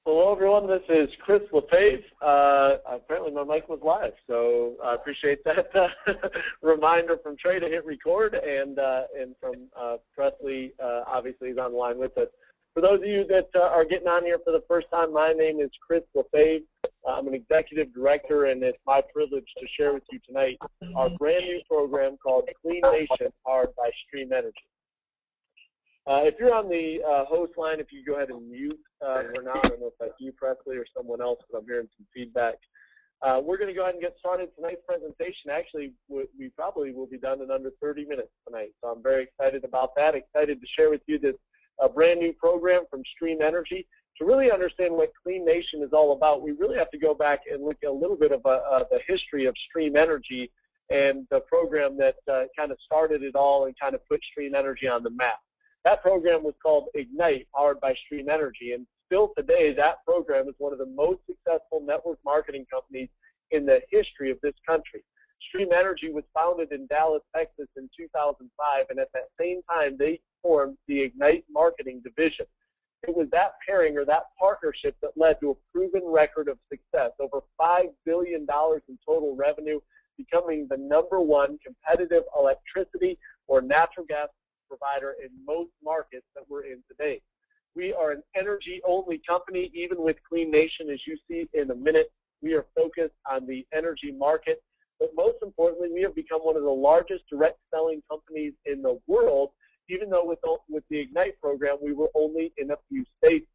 Hello, everyone. This is Chris LeFave. Apparently, my mic was live, so I appreciate that reminder from Trey to hit record, and from Presley, obviously, he's on the line with us. For those of you that are getting on here for the first time, my name is Chris LeFave. I'm an executive director, and it's my privilege to share with you tonight our brand new program called Clean Nation, powered by Stream Energy. If you're on the host line, if you go ahead and mute for now, I don't know if that's you, Presley, or someone else, but I'm hearing some feedback. We're going to go ahead and get started. Tonight's presentation, actually, we probably will be done in under 30 minutes tonight, so I'm very excited about that, excited to share with you this brand new program from Stream Energy. To really understand what Clean Nation is all about, we really have to go back and look at a little bit of the history of Stream Energy and the program that kind of started it all and kind of put Stream Energy on the map. That program was called Ignite, powered by Stream Energy, and still today that program is one of the most successful network marketing companies in the history of this country. Stream Energy was founded in Dallas, Texas in 2005, and at that same time they formed the Ignite Marketing Division. It was that pairing or that partnership that led to a proven record of success, over $5 billion in total revenue, becoming the #1 competitive electricity or natural gas provider in most markets that we're in today. We are an energy-only company, even with Clean Nation, as you see in a minute. We are focused on the energy market, but most importantly, we have become one of the largest direct selling companies in the world, even though with the Ignite program, we were only in a few states.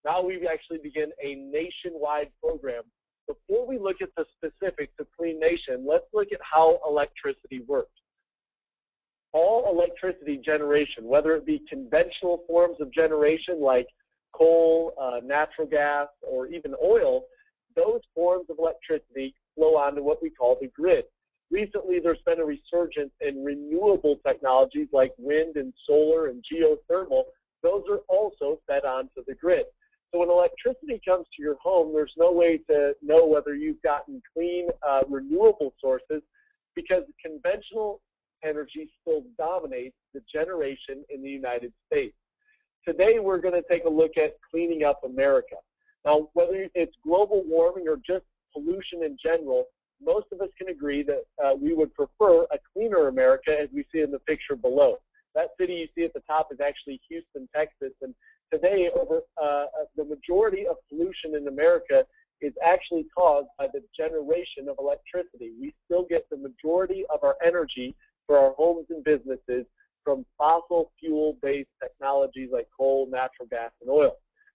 Now we actually begin a nationwide program. Before we look at the specifics of Clean Nation, let's look at how electricity works. All electricity generation, whether it be conventional forms of generation like coal, natural gas, or even oil, those forms of electricity flow onto what we call the grid. Recently, there's been a resurgence in renewable technologies like wind and solar and geothermal. Those are also fed onto the grid. So when electricity comes to your home, there's no way to know whether you've gotten clean, renewable sources, because conventional energy still dominates the generation in the United States. Today, we're going to take a look at cleaning up America. Now, whether it's global warming or just pollution in general, most of us can agree that we would prefer a cleaner America, as we see in the picture below. That city you see at the top is actually Houston, Texas, and today the majority of pollution in America is actually caused by the generation of electricity. We still get the majority of our energy for our homes and businesses from fossil fuel-based technologies like coal, natural gas, and oil.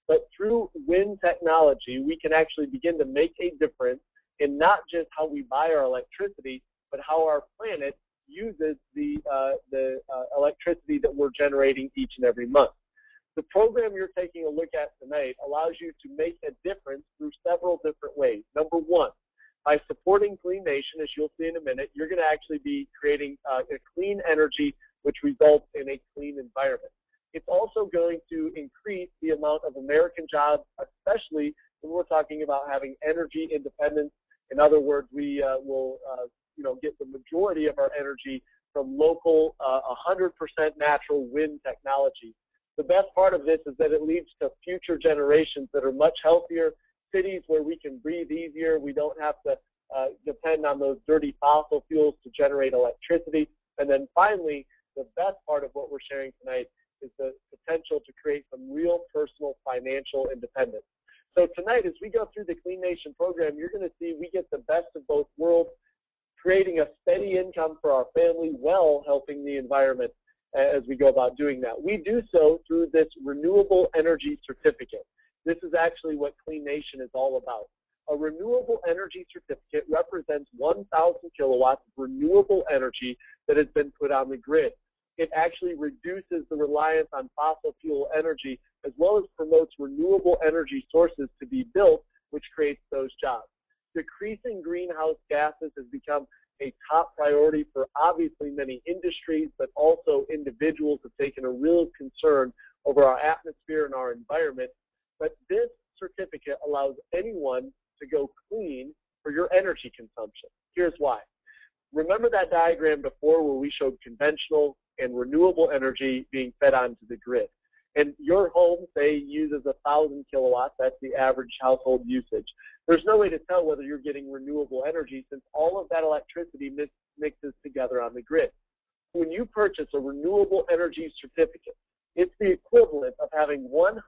But through wind technology, we can actually begin to make a difference in not just how we buy our electricity, but how our planet uses the electricity that we're generating each and every month. The program you're taking a look at tonight allows you to make a difference through several different ways. Number one, by supporting Clean Nation, as you'll see in a minute, you're going to actually be creating a clean energy, which results in a clean environment. It's also going to increase the amount of American jobs, especially when we're talking about having energy independence. In other words, we will get the majority of our energy from local 100% natural wind technology. The best part of this is that it leads to future generations that are much healthier, cities where we can breathe easier. We don't have to depend on those dirty fossil fuels to generate electricity. And then finally, the best part of what we're sharing tonight is the potential to create some real personal financial independence. So tonight, as we go through the Clean Nation program, you're going to see we get the best of both worlds, creating a steady income for our family while helping the environment as we go about doing that. We do so through this renewable energy certificate. This is actually what Clean Nation is all about. A renewable energy certificate represents 1,000 kilowatts of renewable energy that has been put on the grid. It actually reduces the reliance on fossil fuel energy, as well as promotes renewable energy sources to be built, which creates those jobs. Decreasing greenhouse gases has become a top priority for obviously many industries, but also individuals have taken a real concern over our atmosphere and our environment. But this certificate allows anyone to go clean for your energy consumption. Here's why. Remember that diagram before where we showed conventional and renewable energy being fed onto the grid. and your home, say, uses 1,000 kilowatts, that's the average household usage. There's no way to tell whether you're getting renewable energy since all of that electricity mixes together on the grid. When you purchase a renewable energy certificate, it's the equivalent of having 100%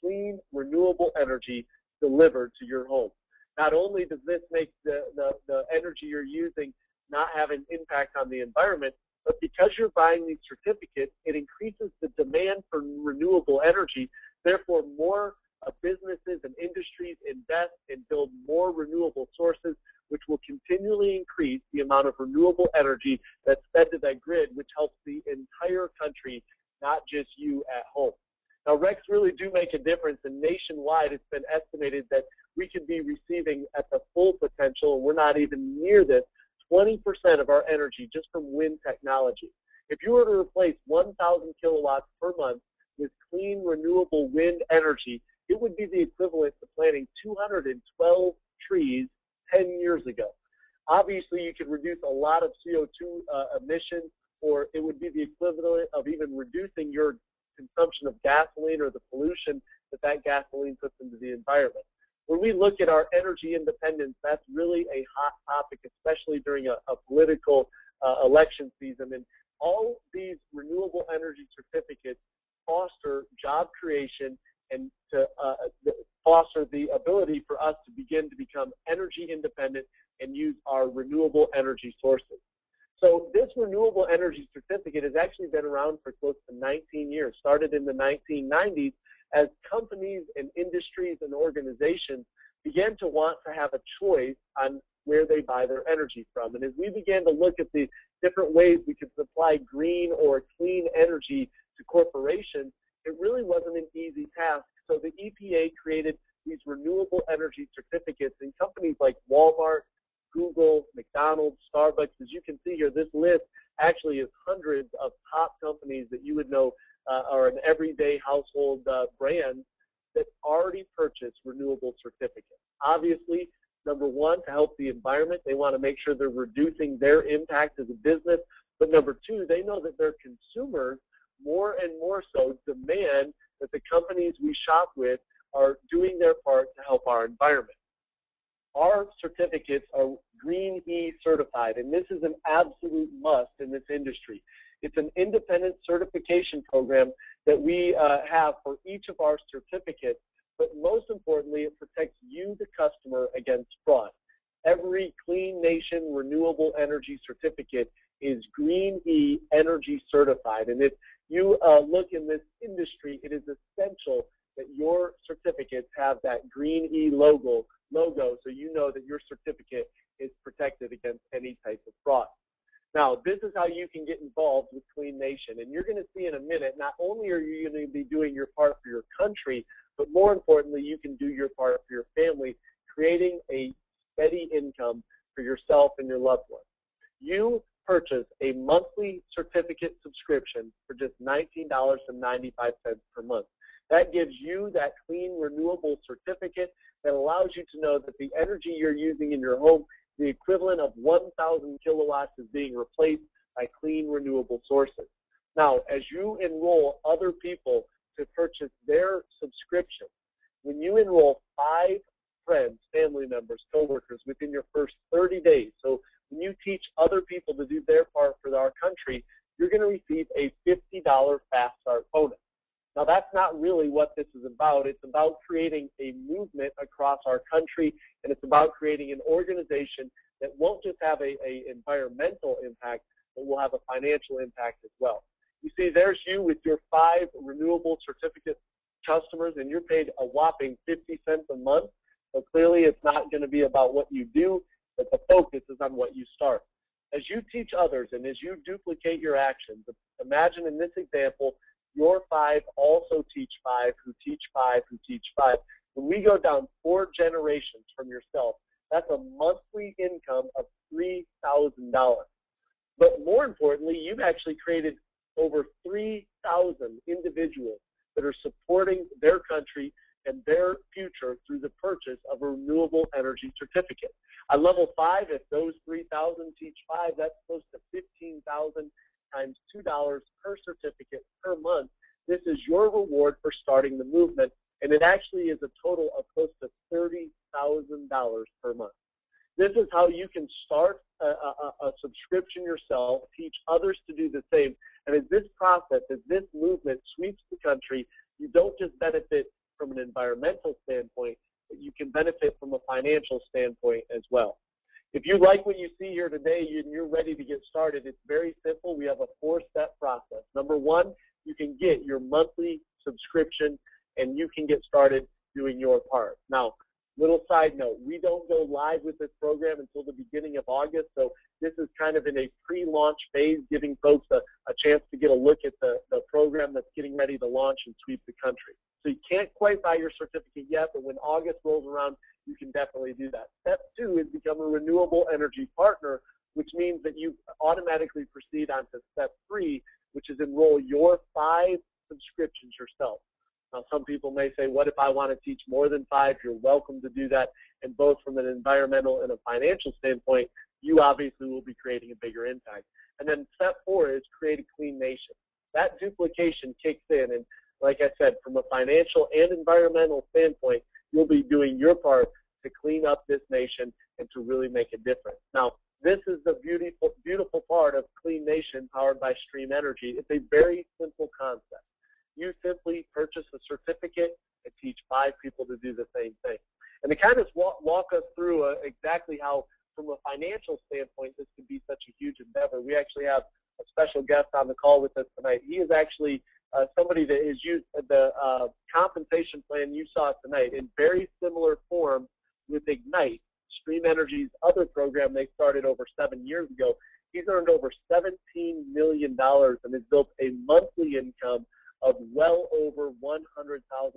clean, renewable energy delivered to your home. Not only does this make the energy you're using not have an impact on the environment, but because you're buying these certificates, it increases the demand for renewable energy. Therefore, more businesses and industries invest and build more renewable sources, which will continually increase the amount of renewable energy that's fed to that grid, which helps the entire country, not just you at home. Now, RECs really do make a difference, and nationwide it's been estimated that we could be receiving at the full potential, and we're not even near this, 20% of our energy just from wind technology. If you were to replace 1,000 kilowatts per month with clean, renewable wind energy, it would be the equivalent to planting 212 trees 10 years ago. Obviously, you could reduce a lot of CO2 emissions, or it would be the equivalent of even reducing your consumption of gasoline or the pollution that gasoline puts into the environment. When we look at our energy independence, that's really a hot topic, especially during a political election season. And all these renewable energy certificates foster job creation and to foster the ability for us to begin to become energy independent and use our renewable energy sources. So this renewable energy certificate has actually been around for close to 19 years, started in the 1990s as companies and industries and organizations began to want to have a choice on where they buy their energy from. And as we began to look at the different ways we could supply green or clean energy to corporations, it really wasn't an easy task. So the EPA created these renewable energy certificates, and companies like Walmart, Google, McDonald's, Starbucks, as you can see here, this list actually is hundreds of top companies that you would know are an everyday household brand that already purchase renewable certificates. Obviously, number one, to help the environment, they want to make sure they're reducing their impact as a business. But number two, they know that their consumers more and more so demand that the companies we shop with are doing their part to help our environment. Our certificates are Green E certified, and this is an absolute must in this industry. It's an independent certification program that we have for each of our certificates, but most importantly, it protects you, the customer, against fraud. Every Clean Nation Renewable Energy Certificate is Green E Energy certified, and if you look in this industry, it is essential that your certificates have that Green E logo so you know that your certificate is protected against any type of fraud. Now, this is how you can get involved with Clean Nation, and you're going to see in a minute, not only are you going to be doing your part for your country, but more importantly, you can do your part for your family, creating a steady income for yourself and your loved ones. You purchase a monthly certificate subscription for just $19.95 per month. That gives you that clean, renewable certificate that allows you to know that the energy you're using in your home, the equivalent of 1,000 kilowatts, is being replaced by clean, renewable sources. Now, as you enroll other people to purchase their subscription, when you enroll 5 friends, family members, coworkers within your first 30 days, so when you teach other people to do their part for our country, you're going to receive a $50 Fast Start bonus. Now, that's not really what this is about. It's about creating a movement across our country, and it's about creating an organization that won't just have an environmental impact, but will have a financial impact as well. You see, there's you with your 5 renewable certificate customers, and you're paid a whopping 50 cents a month. So clearly, it's not going to be about what you do, but the focus is on what you start. As you teach others and as you duplicate your actions, imagine in this example, your 5 also teach 5 who teach 5 who teach 5. When we go down 4 generations from yourself, that's a monthly income of $3,000. But more importantly, you've actually created over 3,000 individuals that are supporting their country and their future through the purchase of a renewable energy certificate. On level 5, if those 3,000 teach 5, that's close to $15,000 times $2 per certificate per month. This is your reward for starting the movement, and it actually is a total of close to $30,000 per month. This is how you can start a subscription yourself, teach others to do the same. And as this process, as this movement sweeps the country, you don't just benefit from an environmental standpoint, but you can benefit from a financial standpoint as well. If you like what you see here today and you're ready to get started, it's very simple. We have a 4-step process. Number one, you can get your monthly subscription and you can get started doing your part. Now, little side note, we don't go live with this program until the beginning of August, so this is kind of in a pre-launch phase, giving folks a chance to get a look at the program that's getting ready to launch and sweep the country. So you can't quite buy your certificate yet, but when August rolls around, you can definitely do that. Step 2 is become a renewable energy partner, which means that you automatically proceed on to step 3, which is enroll your 5 subscriptions yourself. Now, some people may say, what if I want to teach more than 5? You're welcome to do that. And both from an environmental and a financial standpoint, you obviously will be creating a bigger impact. And then step 4 is create a clean nation. That duplication kicks in. And like I said, from a financial and environmental standpoint, you'll be doing your part to clean up this nation and to really make a difference. Now, this is the beautiful part of Clean Nation powered by Stream Energy. It's a very simple concept. You simply purchase a certificate and teach 5 people to do the same thing. And to kind of walk us through exactly how, from a financial standpoint, this could be such a huge endeavor, we actually have a special guest on the call with us tonight. He is actually somebody that has used the compensation plan you saw tonight in very similar form with Ignite, Stream Energy's other program they started over 7 years ago. He's earned over $17 million and has built a monthly income of well over $100,000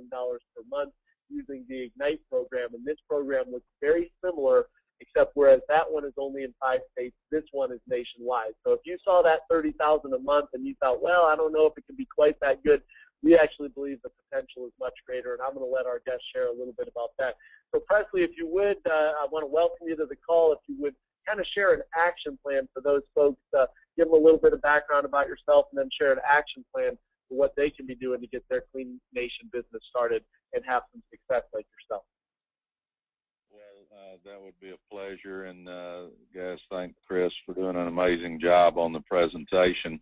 per month using the Ignite program. And this program looks very similar, except whereas that one is only in 5 states, this one is nationwide. So if you saw that $30,000 a month and you thought, well, I don't know if it can be quite that good, we actually believe the potential is much greater, and I'm going to let our guest share a little bit about that. So Presley, if you would, I want to welcome you to the call. If you would kind of share an action plan for those folks, give them a little bit of background about yourself, and then share an action plan for what they can be doing to get their Clean Nation business started and have some success like yourself. Well, that would be a pleasure, and guys, thank Chris for doing an amazing job on the presentation.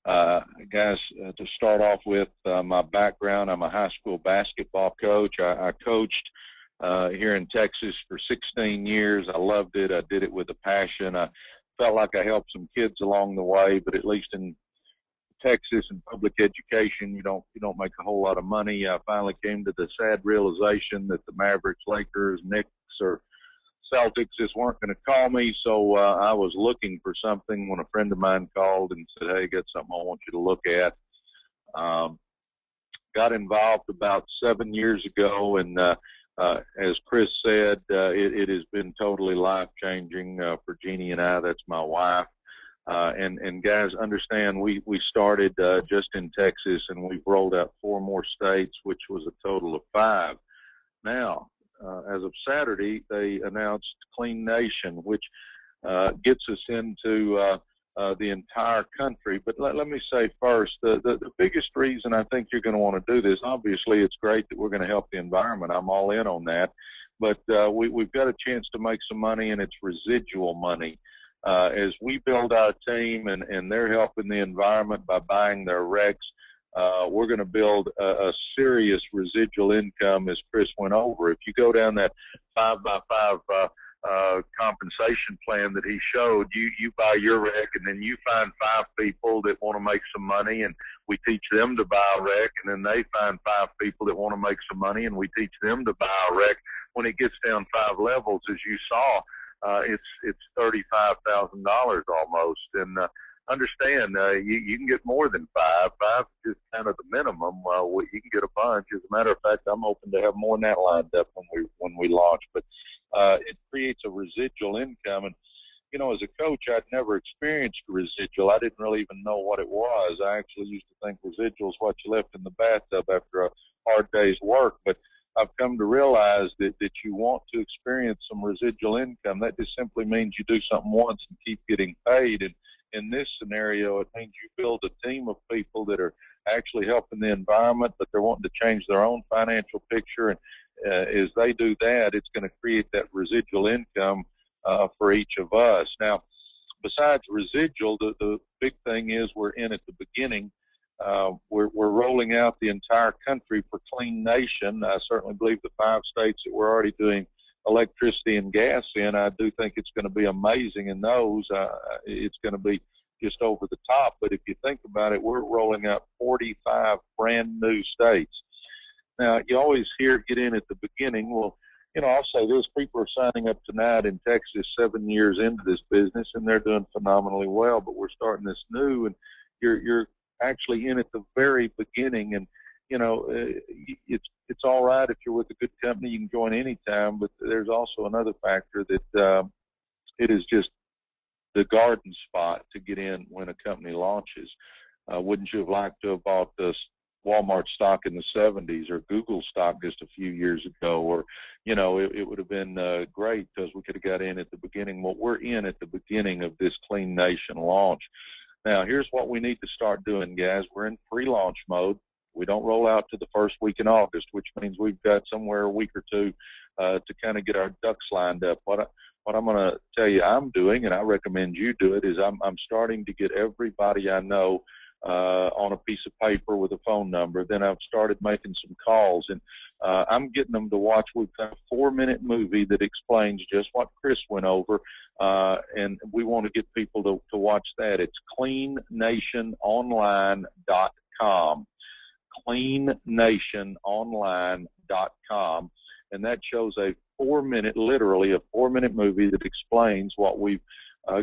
Guys, to start off with my background, I'm a high school basketball coach. I coached here in Texas for 16 years. I loved it. I did it with a passion. I felt like I helped some kids along the way, but at least in Texas and public education, you don't make a whole lot of money. I finally came to the sad realization that the Mavericks, Lakers, Knicks, or Celtics just weren't going to call me, so I was looking for something when a friend of mine called and said, hey, got something I want you to look at. Got involved about 7 years ago, and as Chris said, it has been totally life-changing for Jeannie and I. That's my wife. And guys, understand we started just in Texas, and we've rolled out 4 more states, which was a total of 5. Now, as of Saturday, they announced Clean Nation, which gets us into the entire country. But let me say first, the biggest reason I think you're going to want to do this, obviously it's great that we're going to help the environment. I'm all in on that. But we've got a chance to make some money, and it's residual money. As we build our team and they're helping the environment by buying their wrecks, we're going to build a serious residual income, as Chris went over. If you go down that 5x5 compensation plan that he showed, you buy your wreck, and then you find 5 people that want to make some money, and we teach them to buy a wreck, and then they find 5 people that want to make some money, and we teach them to buy a wreck. When it gets down 5 levels, as you saw, it's $35,000 almost. And understand, you can get more than 5. 5 is kind of the minimum. You can get a bunch. As a matter of fact, I'm hoping to have more than that lined up when we launch. But it creates a residual income. And you know, as a coach, I'd never experienced residual. I didn't really even know what it was. I actually used to think residual is what you left in the bathtub after a hard day's work. But I've come to realize that you want to experience some residual income. That just simply means you do something once and keep getting paid. And in this scenario, it means you build a team of people that are actually helping the environment, but they're wanting to change their own financial picture. And as they do that, it's going to create that residual income for each of us. Now, besides residual, the big thing is we're in at the beginning. We're rolling out the entire country for Clean Nation. I certainly believe the 5 states that we're already doing electricity and gas in, I do think it's going to be amazing in those. It's going to be just over the top. But if you think about it, we're rolling out 45 brand new states. Now, you always hear get in at the beginning. Well, you know, I'll say this, people are signing up tonight in Texas 7 years into this business, and they're doing phenomenally well, but we're starting this new, and you're actually in at the very beginning. And, you know, it's all right if you're with a good company, you can join anytime, but there's also another factor that it is just the garden spot to get in when a company launches. Wouldn't you have liked to have bought this Walmart stock in the 70s or Google stock just a few years ago? Or, you know, it would have been great because we could have got in at the beginning. Well, we're in at the beginning of this Clean Nation launch. Now, here's what we need to start doing, guys. We're in pre-launch mode. We don't roll out to the first week in August, which means we've got somewhere a week or two to kind of get our ducks lined up. What I'm going to tell you I'm doing, and I recommend you do it, is I'm starting to get everybody I know on a piece of paper with a phone number. Then I've started making some calls, and I'm getting them to watch. We've got a 4-minute movie that explains just what Chris went over, and we want to get people to watch that. It's cleannationonline.com, cleannationonline.com, and that shows a 4-minute, literally a 4-minute movie that explains what we've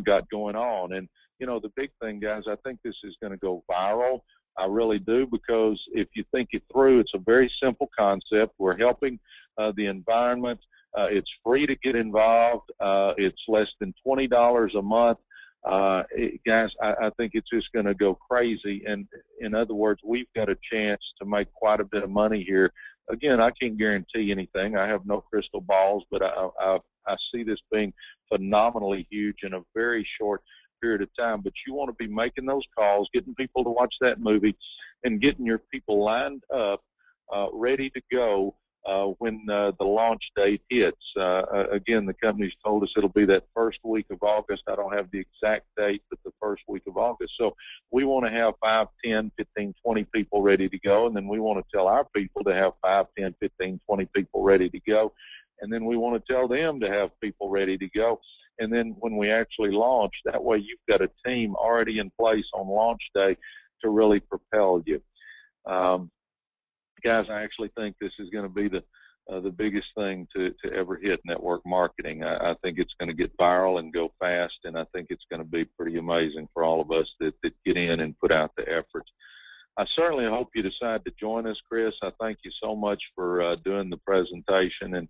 got going on. And you know, the big thing, guys, I think this is going to go viral. I really do, because if you think it through, it's a very simple concept. We're helping the environment. It's free to get involved. It's less than $20 a month. Guys, I think it's just going to go crazy. And in other words, we've got a chance to make quite a bit of money here. Again, I can't guarantee anything. I have no crystal balls, but I see this being phenomenally huge in a very short period of time. But you want to be making those calls, getting people to watch that movie, and getting your people lined up, ready to go when the launch date hits. Again, the company's told us it'll be that first week of August. I don't have the exact date, but the first week of August. So we want to have 5, 10, 15, 20 people ready to go, and then we want to tell our people to have 5, 10, 15, 20 people ready to go, and then we want to tell them to have people ready to go. And then when we actually launch, that way you've got a team already in place on launch day to really propel you. Guys, I actually think this is going to be the biggest thing to ever hit network marketing. I think it's going to get viral and go fast, and I think it's going to be pretty amazing for all of us that get in and put out the efforts. I certainly hope you decide to join us, Chris. I thank you so much for doing the presentation. And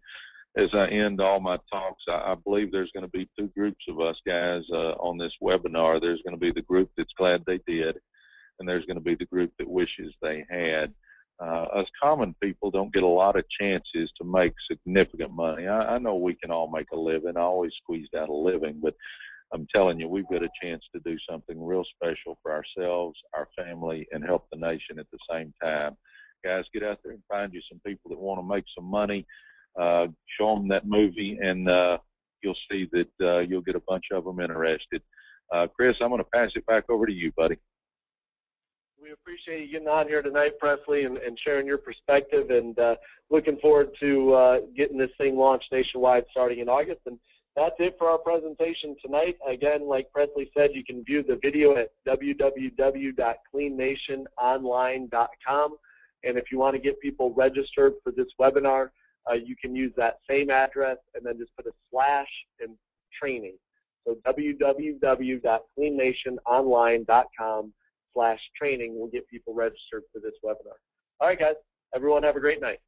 as I end all my talks, I believe there's going to be 2 groups of us, guys, on this webinar. There's going to be the group that's glad they did, and there's going to be the group that wishes they had. Us common people don't get a lot of chances to make significant money. I know we can all make a living. I always squeezed out a living, but I'm telling you, we've got a chance to do something real special for ourselves, our family, and help the nation at the same time. Guys, get out there and find you some people that want to make some money. Show them that movie, and you'll see that you'll get a bunch of them interested. Chris, I'm going to pass it back over to you, buddy. We appreciate you getting on here tonight, Presley, and sharing your perspective, and looking forward to getting this thing launched nationwide starting in August. And that's it for our presentation tonight. Again, like Presley said, you can view the video at www.cleannationonline.com. And if you want to get people registered for this webinar, you can use that same address and then just put a / and training. So www.cleannationonline.com/training will get people registered for this webinar. All right, guys. Everyone have a great night.